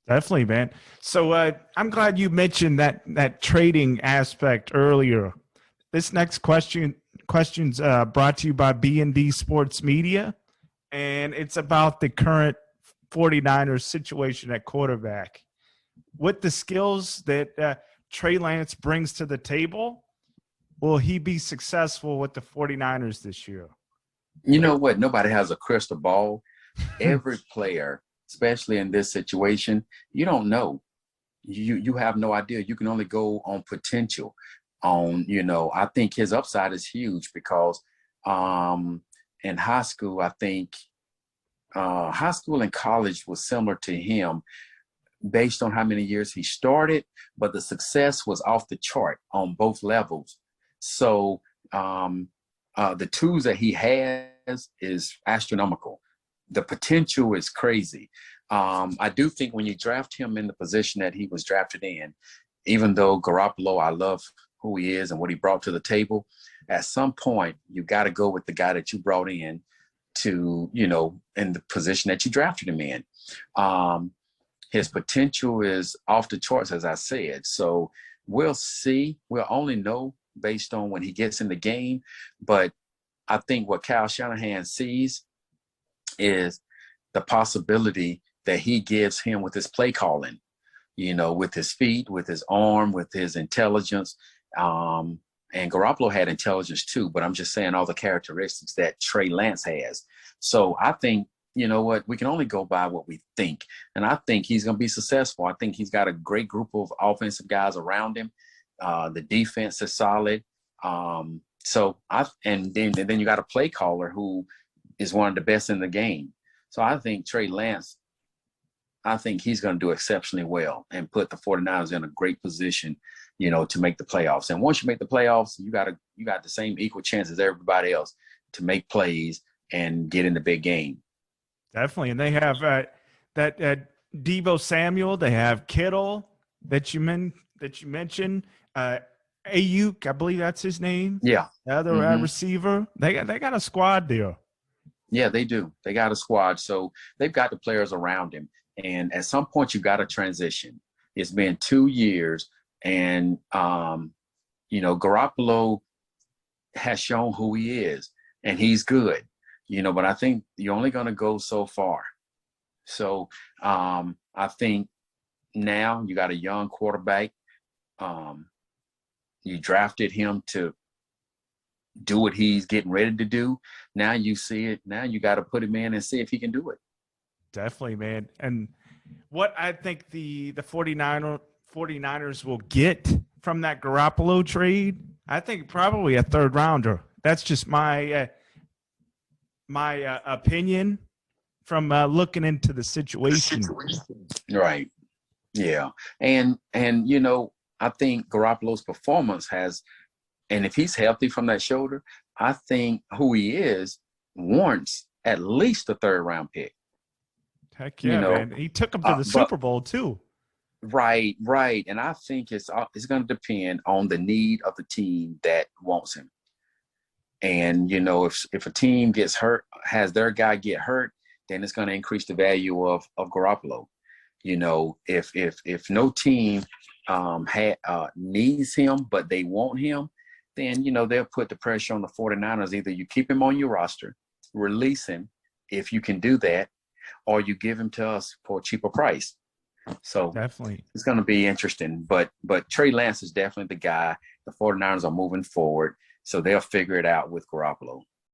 Definitely, man. So I'm glad you mentioned that trading aspect earlier. This next question's brought to you by B&D Sports Media, and it's about the current 49ers situation at quarterback. With the skills that Trey Lance brings to the table, will he be successful with the 49ers this year? You know what? Nobody has a crystal ball. Every player, especially in this situation, you don't know. You have no idea. You can only go on potential. I think his upside is huge because in high school, I think high school and college was similar to him based on how many years he started, but the success was off the chart on both levels. So the tools that he has is astronomical. The potential is crazy. I do think when you draft him in the position that he was drafted in, even though Garoppolo, I love who he is and what he brought to the table, at some point you got to go with the guy that you brought in to, in the position that you drafted him in. His potential is off the charts, as I said. So we'll see. We'll only know based on when he gets in the game. But I think what Kyle Shanahan sees is the possibility that he gives him with his play calling, with his feet, with his arm, with his intelligence. And Garoppolo had intelligence too, but I'm just saying all the characteristics that Trey Lance has. So I think, you know what, we can only go by what we think. And I think he's going to be successful. I think he's got a great group of offensive guys around him. The defense is solid. And then you got a play caller who is one of the best in the game. So I think Trey Lance, I think he's going to do exceptionally well and put the 49ers in a great position, to make the playoffs. And once you make the playoffs, you got the same equal chance as everybody else to make plays and get in the big game. Definitely. And they have that Deebo Samuel. They have Kittle that you mentioned. Ayuk, I believe that's his name. Yeah. The other receiver. They got a squad there. Yeah, they do. They got a squad. So they've got the players around him. And at some point, you got to transition. It's been 2 years. And, Garoppolo has shown who he is. And he's good. But I think you're only going to go so far. So I think now you got a young quarterback. You drafted him to do what he's getting ready to do. Now you see it. Now you got to put him in and see if he can do it. Definitely, man. And what I think the 49ers will get from that Garoppolo trade, I think probably a third rounder. That's just my opinion from looking into the situation. Right. Yeah. And I think Garoppolo's performance has, and if he's healthy from that shoulder, I think who he is warrants at least a third round pick. Heck yeah, man. He took him to the Super Bowl too. Right. And I think it's going to depend on the need of the team that wants him. And, if a team gets hurt, has their guy get hurt, then it's going to increase the value of Garoppolo. If no team needs him, but they want him, then, they'll put the pressure on the 49ers. Either you keep him on your roster, release him if you can do that, or you give him to us for a cheaper price. So definitely it's going to be interesting. But Trey Lance is definitely the guy. The 49ers are moving forward, so they'll figure it out with Garoppolo.